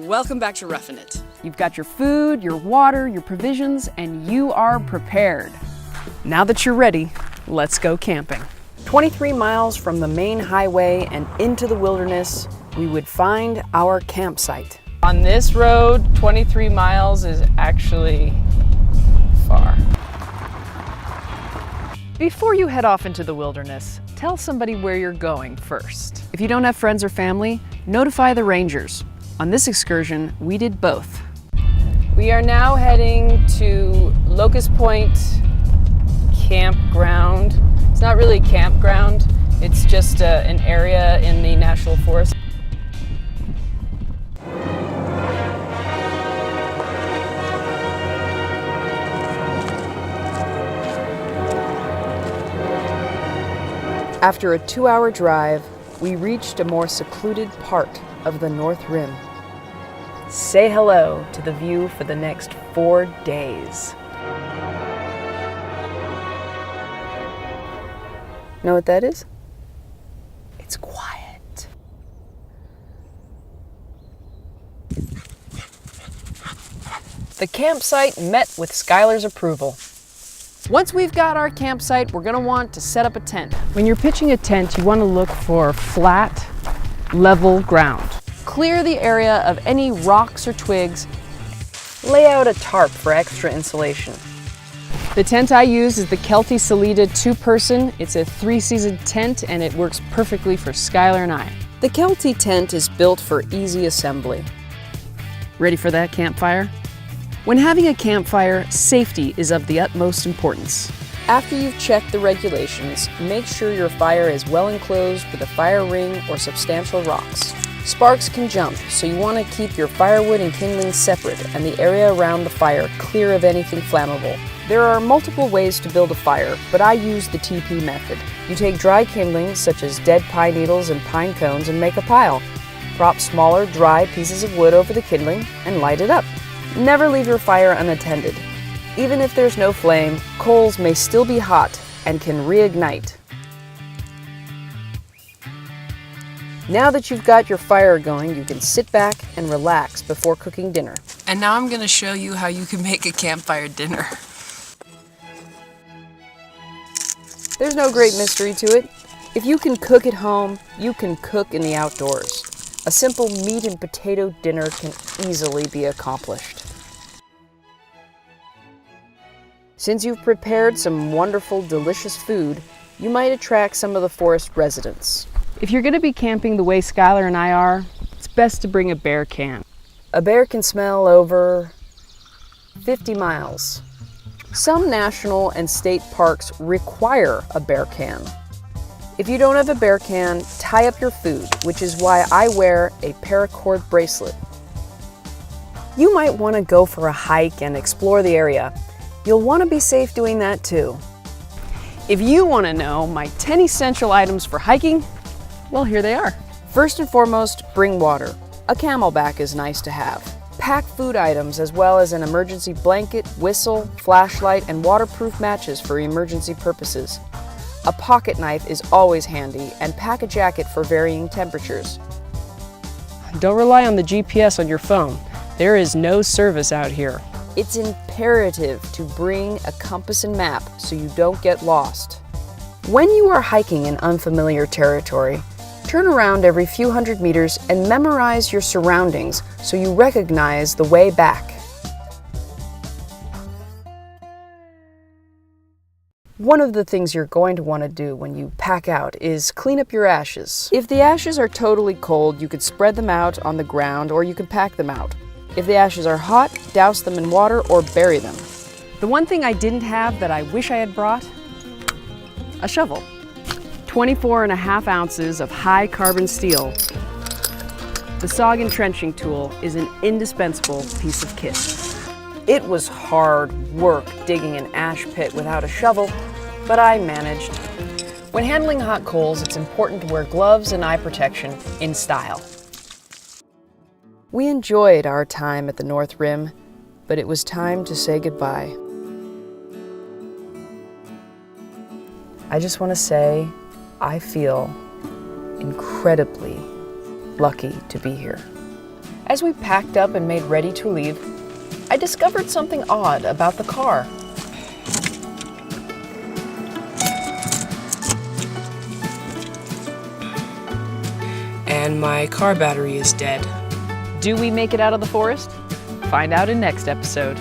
Welcome back to Roughin' It. You've got your food, your water, your provisions, and you are prepared. Now that you're ready, let's go camping. 23 miles from the main highway and into the wilderness, we would find our campsite. On this road, 23 miles is actually far. Before you head off into the wilderness, tell somebody where you're going first. If you don't have friends or family, notify the rangers. On this excursion, we did both. We are now heading to Locust Point Campground. It's not really a campground, it's just an area in the National Forest. After a 2-hour drive, we reached a more secluded part of the North Rim. Say hello to the view for the next 4 days. Know what that is? It's quiet. The campsite met with Skylar's approval. Once we've got our campsite, we're gonna want to set up a tent. When you're pitching a tent, you wanna look for flat, level ground. Clear the area of any rocks or twigs. Lay out a tarp for extra insulation. The tent I use is the Kelty Salida 2-person. It's a 3-season tent and it works perfectly for Skylar and I. The Kelty tent is built for easy assembly. Ready for that campfire? When having a campfire, safety is of the utmost importance. After you've checked the regulations, make sure your fire is well enclosed with a fire ring or substantial rocks. Sparks can jump, so you want to keep your firewood and kindling separate and the area around the fire clear of anything flammable. There are multiple ways to build a fire, but I use the TP method. You take dry kindling, such as dead pine needles and pine cones, and make a pile. Prop smaller, dry pieces of wood over the kindling and light it up. Never leave your fire unattended. Even if there's no flame, coals may still be hot and can reignite. Now that you've got your fire going, you can sit back and relax before cooking dinner. And now I'm going to show you how you can make a campfire dinner. There's no great mystery to it. If you can cook at home, you can cook in the outdoors. A simple meat and potato dinner can easily be accomplished. Since you've prepared some wonderful, delicious food, you might attract some of the forest residents. If you're going to be camping the way Skylar and I are, it's best to bring a bear can. A bear can smell over 50 miles. Some national and state parks require a bear can. If you don't have a bear can, tie up your food, which is why I wear a paracord bracelet. You might want to go for a hike and explore the area. You'll want to be safe doing that too. If you want to know my 10 essential items for hiking, well, here they are. First and foremost, bring water. A Camelback is nice to have. Pack food items as well as an emergency blanket, whistle, flashlight, and waterproof matches for emergency purposes. A pocket knife is always handy, and pack a jacket for varying temperatures. Don't rely on the GPS on your phone. There is no service out here. It's imperative to bring a compass and map so you don't get lost. When you are hiking in unfamiliar territory, turn around every few hundred meters and memorize your surroundings so you recognize the way back. One of the things you're going to want to do when you pack out is clean up your ashes. If the ashes are totally cold, you could spread them out on the ground or you can pack them out. If the ashes are hot, douse them in water or bury them. The one thing I didn't have that I wish I had brought, a shovel. 24.5 ounces of high carbon steel. The SOG entrenching tool is an indispensable piece of kit. It was hard work digging an ash pit without a shovel, but I managed. When handling hot coals, it's important to wear gloves and eye protection in style. We enjoyed our time at the North Rim, but it was time to say goodbye. I just want to say I feel incredibly lucky to be here. As we packed up and made ready to leave, I discovered something odd about the car. And my car battery is dead. Do we make it out of the forest? Find out in next episode.